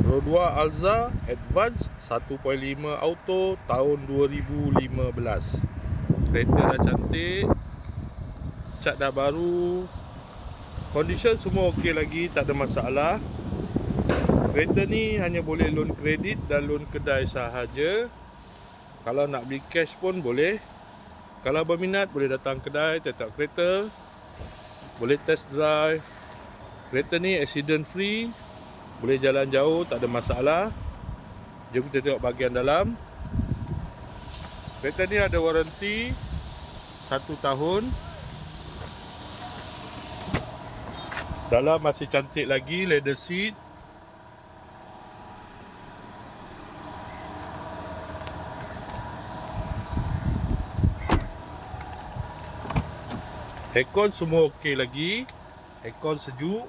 Rodua Alza Advance 1.5 Auto tahun 2015. Kereta dah cantik, cat dah baru, condition semua okey lagi, tak ada masalah. Kereta ni hanya boleh loan kredit dan loan kedai sahaja. Kalau nak beli cash pun boleh. Kalau berminat boleh datang kedai, test kereta, boleh test drive. Kereta ni accident free, boleh jalan jauh, tak ada masalah. Jom kita tengok bahagian dalam. Kereta ni ada waranti 1 tahun. Dalam masih cantik lagi, leather seat. Aircon semua okey lagi. Aircon sejuk.